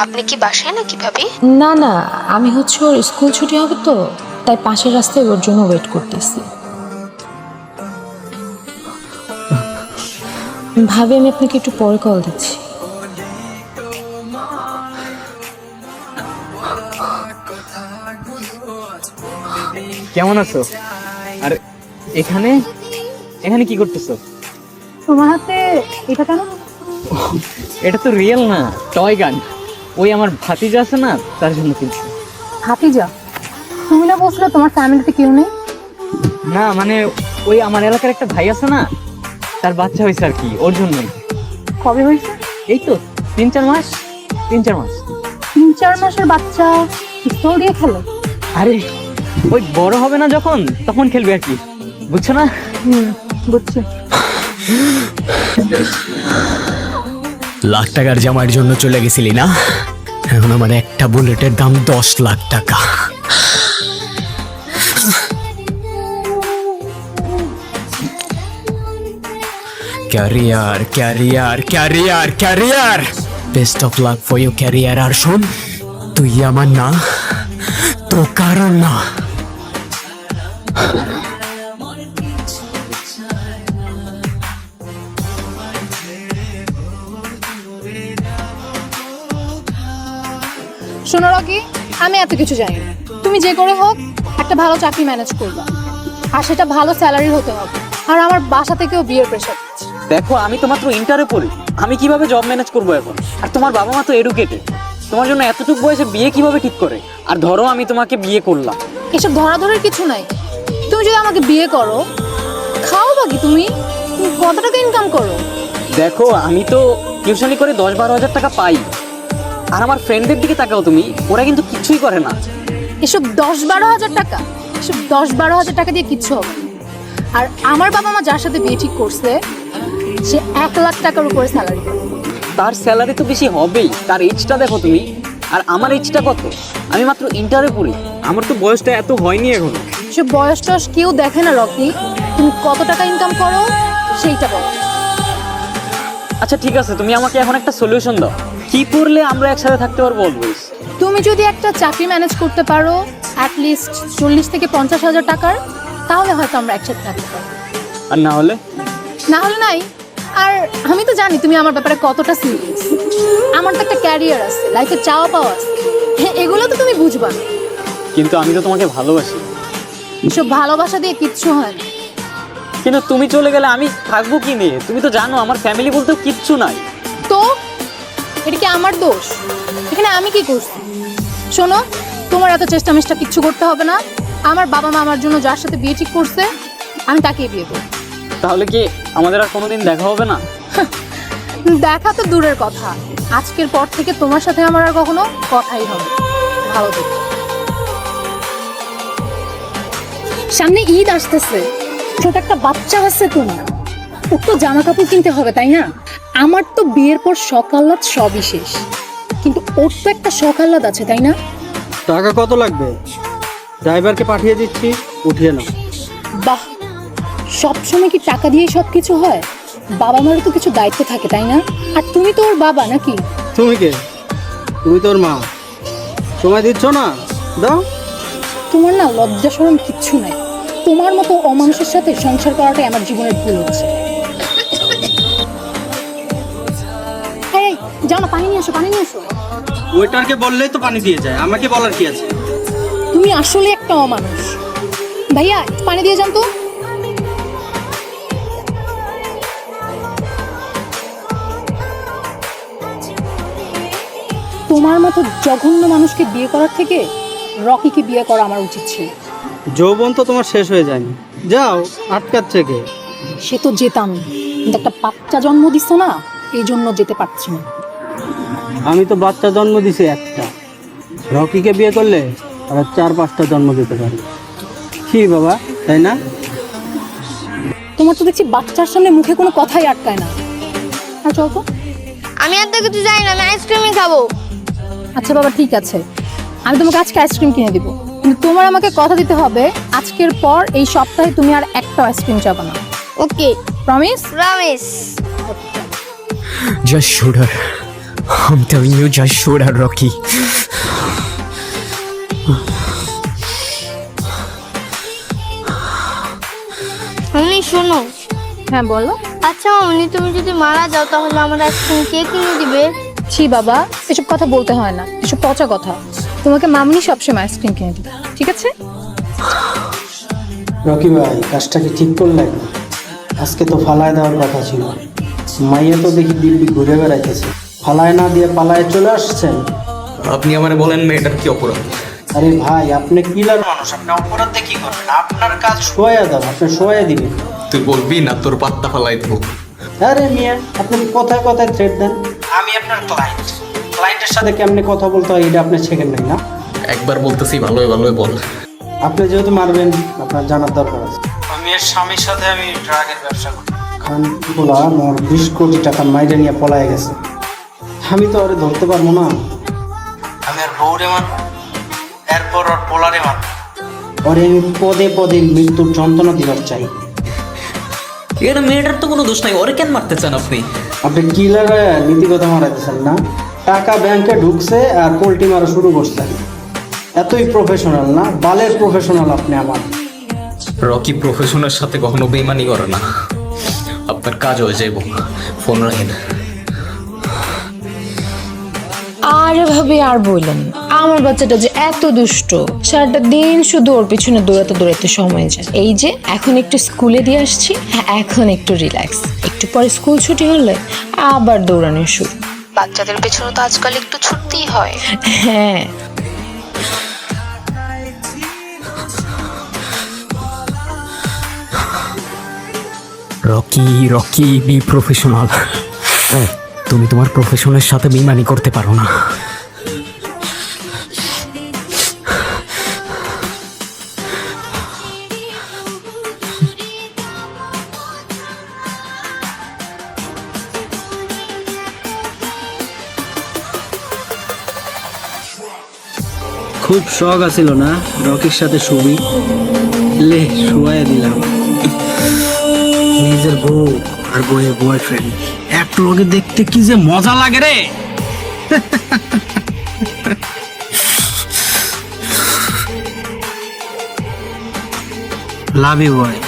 আপনি কি বাসায় নাকি ভাবি? না না, আমি হচ্ছে ওর স্কুল ছুটি হবে তো, তাই পাশের রাস্তায় ওর জন্য ওয়েট করতেছি। ভাবি আমি আপনাকে একটু পরে কল দিচ্ছি। কেমন আছো? আর এখানে এখানে কি করতেছো? তোমার হাতে এটা কেন? এটা তো রিয়েল না, টয় গান। ওই আমার ভাতিজা আছে না, তার জন্য কিনছি। ভাতিজা? তুমি না বলছিলে তোমার ফ্যামিলিতে কেউ নেই? না মানে ওই আমার এলাকার একটা ভাই আছে না, তার বাচ্চা হয়েছে আর কি, ওর জন্যই। কবে হয়েছে? এই তো 3-4 মাস। 3-4 মাস। 3-4 মাসের বাচ্চা পিস্তল দিয়ে খেলে? আরে ওই বড় হবে না যখন, তখন খেলবে আর কি, বুঝছো না? বুঝছি। লাখ টাকার জামার জন্য চলে গেছিলি না? এখন আমার একটা বুলেটের দাম 10 লাখ টাকা। Career career career career, best of luck for you career. আর শোন, তুই আমার না, তো কারণ না। শোনো রকি, আমি এত কিছু জানি না। তুমি যে করে হোক একটা ভালো চাকরি ম্যানেজ করবা, আর সেটা ভালো স্যালারি হতে হবে। আর আমার বাসা থেকেও বিয়ের প্রেশার। দেখো আমি তো মাত্র ইন্টারে পড়ি, আমি কিভাবে জব ম্যানেজ করবো এখন? আর তোমার বাবা মা তো এডুকেটেড, তোমার জন্য এতটুকু বয়সে বিয়ে কিভাবে ঠিক করে? আর ধরো আমি তোমাকে বিয়ে করলাম, এসব ধরাধরের কিছু নাই। তুমি যদি আমাকে বিয়ে করো, খাও বাকি তুমি কত টাকা ইনকাম করো? দেখো আমি তো টিউশনি করে 10-12 হাজার টাকা পাই। আর আমার ফ্রেন্ডদের দিকে তাকাও তুমি, ওরা কিন্তু কিছুই করে না। এসব 10-12 হাজার টাকা, এসব 10-12 হাজার টাকা দিয়ে কিচ্ছু হবে না। আর আমার বাবা মা যার সাথে বিয়ে ঠিক করছে, সে 1 লাখ টাকার উপরে স্যালারি পায়। তার স্যালারি তো বেশি হবেই, তার এজটা দেখো তুমি। আর আমার এজটা কত? আমি মাত্র ইন্টারে পড়ি, আমার তো বয়সটা এত হয়নি এখনো। সে বয়স টয়স কেউ দেখে না রকি, তুমি কত টাকা ইনকাম করো সেইটা বলো। আচ্ছা ঠিক আছে, তুমি আমাকে এখন একটা সলিউশন দাও, কি করলে আমরা একসাথে থাকতে পারবো অলওয়েজ? তুমি যদি একটা চাকরি ম্যানেজ করতে পারো অ্যাটলিস্ট 40 থেকে 50 হাজার টাকার, তাহলে হয়তো আমরা একসাথে থাকতে পারবো। আর না হলে? না হলে নাই। আর আমি তো জানি তুমি আমার ব্যাপারে কতটা সিরিয়াস। আমার তো একটা ক্যারিয়ার আছে, লাইফে চাওয়া পাওয়া আছে, এগুলো তো তুমি বুঝবা না। কিন্তু আমি তো তোমাকে ভালোবাসি। সব ভালোবাসা দিয়ে কিচ্ছু হয় না। কিন্তু তুমি চলে গেলে আমি থাকবো কি নিয়ে? তুমি তো জানো আমার ফ্যামিলি বলতেও কিচ্ছু নাই। তো এটা কি আমার দোষ? এখানে আমি কি করছি? শোনো, তোমার এত চেষ্টা মেষ্টা কিচ্ছু করতে হবে না। আমার বাবা মা আমার জন্য যার সাথে বিয়ে ঠিক করছে, আমি তাকেই বিয়ে করব। তাহলে কি আমাদের আর কোনোদিন দেখা হবে না? দেখা তো দূরের কথা, আজকের পর থেকে তোমার সাথে আমার আর কখনো কথাই হবে। ভালো থেকো। সামনে ঈদ আসতেছে, ছোট একটা বাচ্চা আছে তোমার, ওর তো জামা কাপড় কিনতে হবে তাই না? আমার তো বিয়ের পর শখ আহ্লাদ সবই শেষ, কিন্তু ওর তো একটা শখ আহ্লাদ আছে তাই না? টাকা কত লাগবে? ড্রাইভারকে পাঠিয়ে দিচ্ছি, উঠিয়ে নাও। বাহ, সবসময় কি টাকা দিয়ে সব কিছু হয়? বাবা মারও তো কিছু দায়িত্ব থাকে তাই না? আর তুমি তো ওর বাবা নাকি? তুমি কে? তুমি তোর মা, সময় দিচ্ছ না? দাও। তোমার না লজ্জা শরম কিচ্ছু নাই। তোমার মতো অমানুষের সাথে সংসার করাটাই আমার জীবনের ভুল হচ্ছে। এই যাও না, পানি নিয়ে আসো, পানি নিয়ে আসো। ওয়েটারকে বললেই তো পানি দিয়ে যায়, আমাকে বলার কি আছে? তুমি আসলে একটা অমানুষ। ভাইয়া একটু পানি দিয়ে যান তো। তোমার মতো জঘন্য মানুষকে বিয়ে করার থেকে রকিকে বিয়ে করা আমার উচিত ছিল। যৌবন তো তোমার শেষ হয়ে যায়নি, যাও, আটকাচ্ছে কে? সে তো যেতাম, কিন্তু একটা বাচ্চা জন্ম দিচ্ছ না, এই জন্য যেতে পারছি না। আমি তো বাচ্চা জন্ম দিছি একটা, রকিকে বিয়ে করলে আবার 4-5টা জন্ম দিতে পারি। কি বাবা, তাই না? তোমার তো দেখছি বাচ্চার সামনে মুখে কোনো কথাই আটকায় না। আর চল তো। আমি আর তো কিছু জানি না, আমি আইসক্রিমই খাবো। আচ্ছা বাবা ঠিক আছে, আমি তোমাকে আজকে আইসক্রিম কিনে দিব, কিন্তু তোমার আমাকে কথা দিতে হবে আজকের পর এই সপ্তাহে তুমি আর একটা আইসক্রিম চাবে না। Okay, promise? Promise. Just shoot her, I'm telling you, just shoot at Rocky. মামনি শোনো। হ্যাঁ বলো। আচ্ছা মামনি, তুমি যদি মারা যাও তাহলে আমার আইসক্রিম কে কিনে দিবে? ছি বাবা, এসব কথা বলতে হয় না, এসব পচা কথা। তোমাকে মামনি সবসময় আইসক্রিম কিনে দিবে, ঠিক আছে? রকি ভাই, কাজটা কি ঠিক করলেন? আজকে তো ফালায় দেওয়ার কথা ছিল। মাইয়া তো দেখি দিব্যি ঘুরে বেড়াইতেছে, ফালায় না দিয়ে পালায় চলে আসছেন। আপনি আমারে বলেন মেয়েটার কি অপরাধ? আরে ভাই, আপনি কিলার মানুষ, আপনি অপরাধে কি করবেন? আপনার কাজ শোয়া দাও, আপনি শোয়া দিবেন। তুই বলবি না তোর পাত্তা ফালাই দেবো। আরে মিয়া, আপনি কথায় কথায় থ্রেট দেন। আমি আপনার ক্লায়েন্ট, ক্লায়েন্টের সাথে কেমনে কথা বলতে হয় এটা আপনি শেখেন নাই না? একবার বলতেছি ভালোই ভালোই বল। আপনি যেহেতু মারবেন, আপনার জানার দরকার আছে। আমি এর স্বামীর সাথে আমি ড্রাগের ব্যবসা করি। খান বলা আমার 20 কোটি টাকা মাইরে নিয়ে পলায় গেছে। আমি তো ওরে ধরতে পারবো না। আমি আর বউরে মারবো, এরপর ওর পোলারে মারবো। ওরে আমি পদে পদে মৃত্যুর যন্ত্রণা দিবার চাই। এর মেয়েটার তো কোনো দোষ নাই, ওরে কেন মারতে চান আপনি? আপনি কিলার নীতিগত মারাইতেছেন না? টাকা ব্যাংকে ঢুকছে আর পোল্ট্রি মারা শুরু করছেন। এতই প্রফেশনাল না? বালের প্রফেশনাল আপনি আমার। রকি প্রফেশনের সাথে কখনো বেইমানি করে না। আপনার কাজ হয়ে যাইব, ফোন রাখেন। আরে ভাবি আর বললেন, আমার বাচ্চাটা যে এত দুষ্ট, সারাটা দিন শুধু ওর পিছনে দৌড়াতে দৌড়াতে সময় যায়। এই যে এখন একটু স্কুলে দিয়ে আসছি, এখন একটু রিল্যাক্স, একটু পরে স্কুল ছুটি হলে আবার দৌড়ানো শুরু। বাচ্চাদের পেছনে তো আজকাল একটু ছুটতেই হয়। হ্যাঁ, রকি রকি, বি প্রফেশনাল। তুমি তোমার প্রফেশনের সাথে বেইমানি করতে পারো না। খুব শখ আছিল না রকির সাথে ছবি? লে শুয়াই দিলাম। নিজের বউ আর বউয়ের বয়ফ্রেন্ড এক লগে দেখতে কি যে মজা লাগে রে। Love you boy.